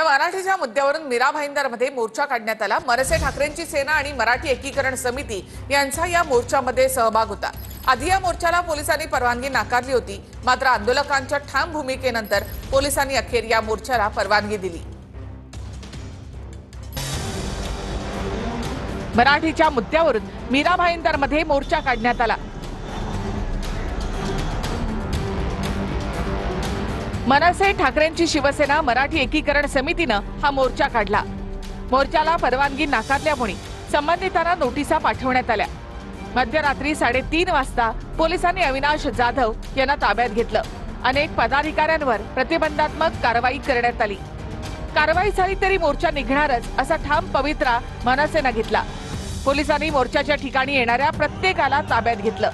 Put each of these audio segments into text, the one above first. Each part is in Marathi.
तर मराठीच्या मुद्द्यावरून मीरा भाईंदरमध्ये मोर्चा काढण्यात आला। मनसे ठाकरेंची सेना आणि मराठी एकीकरण समिती यांचा या मोर्चामध्ये सहभाग होता। आधी या मोर्चाला पोलिसांनी परवानगी नाकारली होती, मात्र आंदोलकांच्या ठाम भूमिकेनंतर पोलिसांनी अखेर या मोर्चाला परवानगी दिली। मराठीच्या मुद्द्यावरून मीरा भाईंदरमध्ये मोर्चा काढण्यात आला। मनसे ठाकरेंची शिवसेना मराठी एकीकरण समितीने हा मोर्चा काढला। मोर्चाला परवानगी नाकारल्यामुळे संबंधितांना नोटिसा पाठवण्यात आल्या। मध्यरात्री 3:30 वाजता पोलिसांनी अविनाश जाधव यांना ताब्यात घेतलं। अनेक पदाधिकाऱ्यांवर प्रतिबंधात्मक कारवाई करण्यात आली। कारवाई झाली तरी मोर्चा निघणारच असा ठाम पवित्रा मनसेने घेतला। पोलिसांनी मोर्चाच्या ठिकाणी येणाऱ्या प्रत्येकाला ताब्यात घेतलं।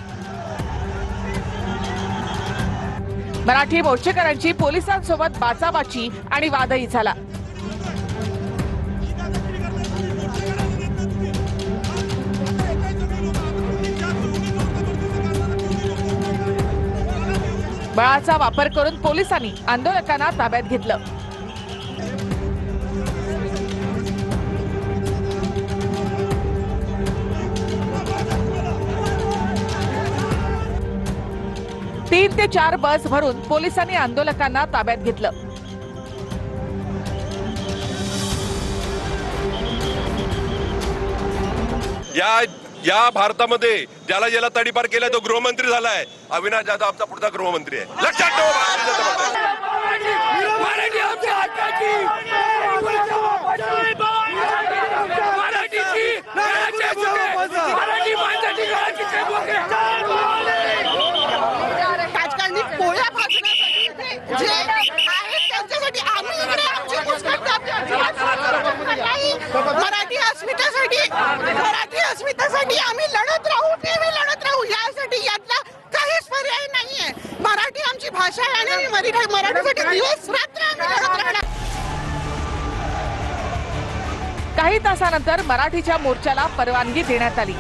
मराठी मोर्चेकरांची पोलिसांसोबत बाचाबाची आणि वादही झाला। बळाचा वापर करून पोलिसांनी आंदोलकांना ताब्यात घेतलं। तीन ते 4 बस भरून पोलिसांनी आंदोलकांना ताब्यात घेतलं। या भारतामध्ये ज्याला ज्याला तडीपार केलाय तो गृहमंत्री झालाय। अविनाश जाधव आमचा पुढचा गृहमंत्री आहे, लक्षात ठेवा। मराठी अस्मितेसाठी आम्ही लढत राहू, नेहमी लढत राहू। यासाठी यातला काहीच पर्याय नाहीये। मराठी आमची भाषा आहे आणि मराठीसाठी दिवस रात्र आम्ही लढत राहणार। काही तासानंतर मराठीच्या मोर्चाला परवानगी देण्यात आली।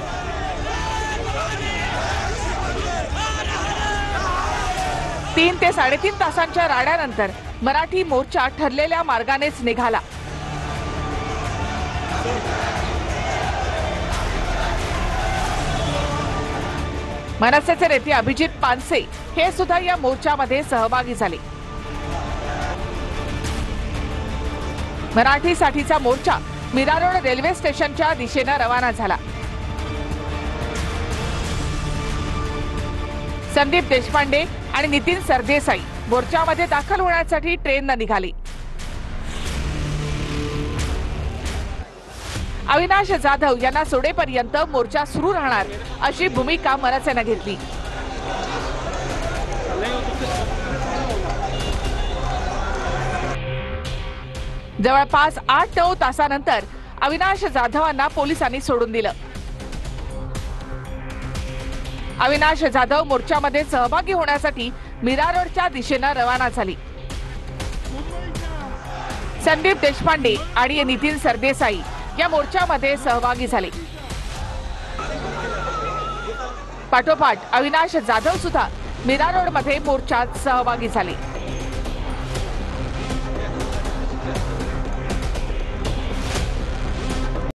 तीन ते 3.5 तासांच्या राड्यानंतर मराठी मोर्चा ठरलेल्या मार्गानेच निघाला। मनसेचे नेते अभिजित पानसे हे सुद्धा या मोर्चामध्ये सहभागी झाले। मराठीसाठीचा मोर्चा मीरा रोड रेल्वे स्टेशनच्या दिशेने रवाना झाला। संदीप देशपांडे आणि नितीन सरदेसाई मोर्चामध्ये दाखल होण्यासाठी ट्रेनने निघाली। अविनाश जाधव यांना सोडेपर्यंत मोर्चा सुरू राहणार अशी भूमिका मनसेने घेतली। जवळपास 8-9 तासानंतर अविनाश जाधवांना पोलिसांनी सोडून दिलं। अविनाश जाधव मोर्चामध्ये सहभागी होण्यासाठी मीरा रोडच्या दिशेने रवाना झाली। संदीप देशपांडे आणि नितीन सरदेसाई या मोर्चामध्ये सहभागी झाले। पाठोपाठ अविनाश जाधव सुद्धा मीरा रोड मध्ये मोर्चात सहभागी झाले।